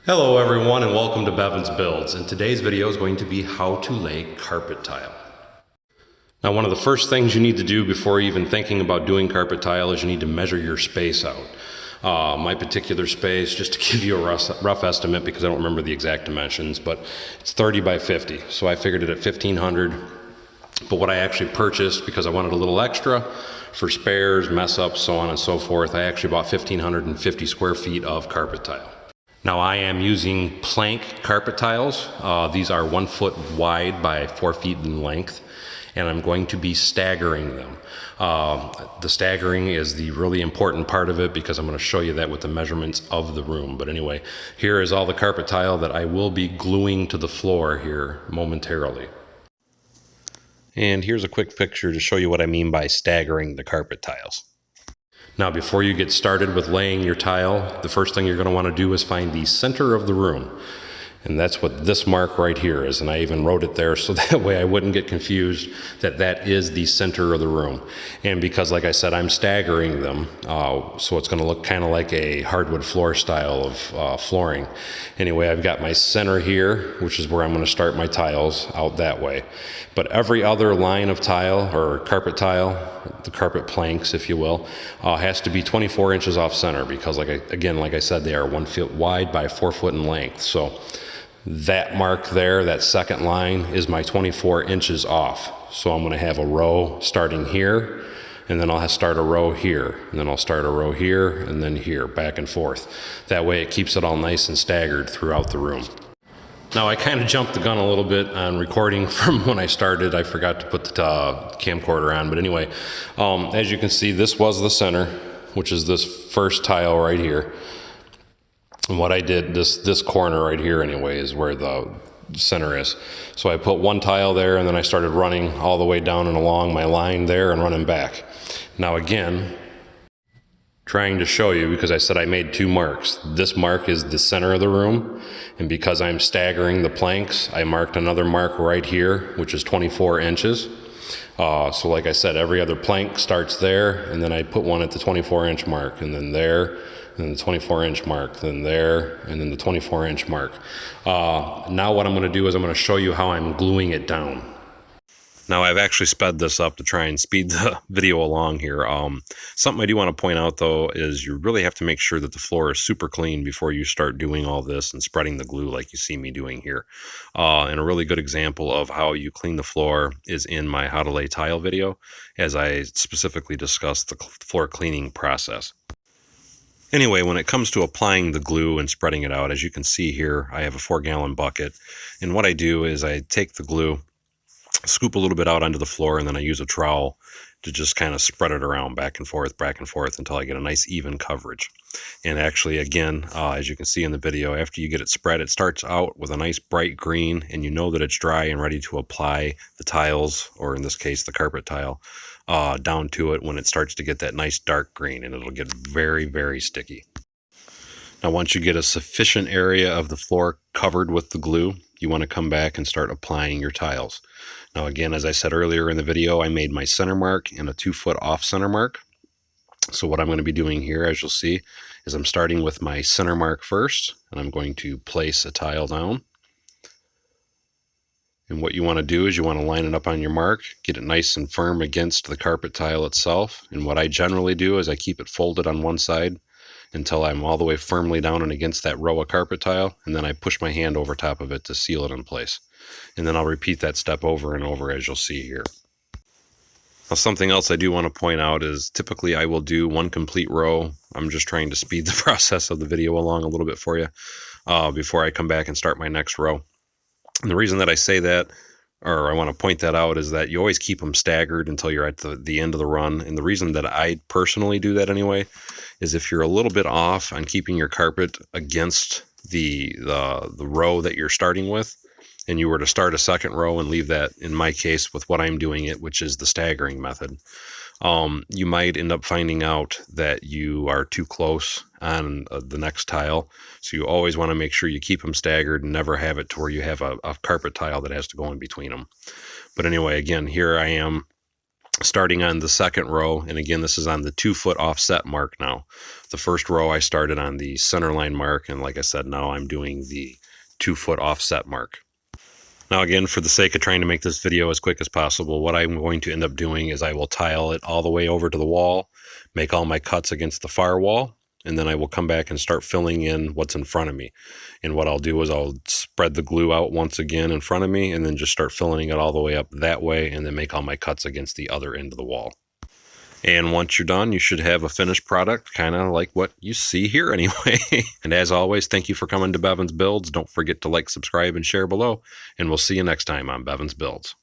Hello everyone and welcome to Bevins Builds, and today's video is going to be how to lay carpet tile. Now one of the first things you need to do before even thinking about doing carpet tile is you need to measure your space out. My particular space, just to give you a rough estimate because I don't remember the exact dimensions, but it's 30 by 50, so I figured it at 1500. But what I actually purchased, because I wanted a little extra for spares, mess ups, so on and so forth, I actually bought 1550 square feet of carpet tile. Now I am using plank carpet tiles. These are 1 foot wide by 4 feet in length, and I'm going to be staggering them. The staggering is the really important part of it because I'm going to show you that with the measurements of the room. But anyway, here is all the carpet tile that I will be gluing to the floor here momentarily. And here's a quick picture to show you what I mean by staggering the carpet tiles. Now, before you get started with laying your tile, the first thing you're going to want to do is find the center of the room. And that's what this mark right here is. And I even wrote it there so that way I wouldn't get confused that that is the center of the room. And because, like I said, I'm staggering them, so it's going to look kind of like a hardwood floor style of flooring. Anyway, I've got my center here, which is where I'm going to start my tiles out that way. But every other line of tile or carpet tile, the carpet planks, if you will, has to be 24 inches off center because, like I said, they are 1 foot wide by 4 foot in length. So that mark there, that second line, is my 24 inches off. So I'm going to have a row starting here, and then I'll start a row here, and then I'll start a row here, and then here, back and forth. That way it keeps it all nice and staggered throughout the room. Now I kind of jumped the gun a little bit on recording from when I started. I forgot to put the camcorder on, but anyway, as you can see, this was the center, which is this first tile right here. And what I did, this corner right here anyway, is where the center is. So I put one tile there, and then I started running all the way down and along my line there and running back. Now again, trying to show you, because I said I made 2 marks. This mark is the center of the room, and because I'm staggering the planks, I marked another mark right here, which is 24 inches. So like I said, every other plank starts there, and then I put one at the 24-inch mark, and then there, and then the 24-inch mark, then there, and then the 24-inch mark. Now what I'm going to do is I'm going to show you how I'm gluing it down. Now I've actually sped this up to try and speed the video along here. Something I do want to point out though is you really have to make sure that the floor is super clean before you start doing all this and spreading the glue like you see me doing here. And a really good example of how you clean the floor is in my how to lay tile video, as I specifically discuss the floor cleaning process. Anyway, when it comes to applying the glue and spreading it out, as you can see here, I have a 4-gallon bucket. And what I do is I take the glue, scoop a little bit out onto the floor, and then I use a trowel to just kind of spread it around back and forth until I get a nice even coverage. And actually, again, as you can see in the video, after you get it spread, it starts out with a nice bright green, and you know that it's dry and ready to apply the tiles, or in this case, the carpet tile, down to it when it starts to get that nice dark green, and it'll get very, very sticky. Now, once you get a sufficient area of the floor covered with the glue, you want to come back and start applying your tiles. Now, again, as I said earlier in the video, I made my center mark and a 2 foot off center mark. So what I'm going to be doing here, as you'll see, is I'm starting with my center mark first, and I'm going to place a tile down. And what you want to do is you want to line it up on your mark, get it nice and firm against the carpet tile itself. And what I generally do is I keep it folded on one side until I'm all the way firmly down and against that row of carpet tile, and then I push my hand over top of it to seal it in place. And then I'll repeat that step over and over, as you'll see here. Now, something else I do want to point out is typically I will do 1 complete row. I'm just trying to speed the process of the video along a little bit for you before I come back and start my next row. And the reason that I say that, or I want to point that out, is that you always keep them staggered until you're at the end of the run. And the reason that I personally do that anyway is if you're a little bit off on keeping your carpet against the row that you're starting with, and you were to start a second row and leave that, in my case, with what I'm doing it, which is the staggering method, you might end up finding out that you are too close on the next tile. So you always want to make sure you keep them staggered and never have it to where you have a carpet tile that has to go in between them. But anyway, again, here I am starting on the second row. And again, this is on the 2 foot offset mark now. The first row I started on the center line mark, and like I said, now I'm doing the 2 foot offset mark. Now again, for the sake of trying to make this video as quick as possible, what I'm going to end up doing is I will tile it all the way over to the wall, make all my cuts against the far wall, and then I will come back and start filling in what's in front of me. And what I'll do is I'll spread the glue out once again in front of me, and then just start filling it all the way up that way, and then make all my cuts against the other end of the wall. And once you're done, you should have a finished product, kind of like what you see here anyway. And as always, thank you for coming to Bevins Builds. Don't forget to like, subscribe, and share below. And we'll see you next time on Bevins Builds.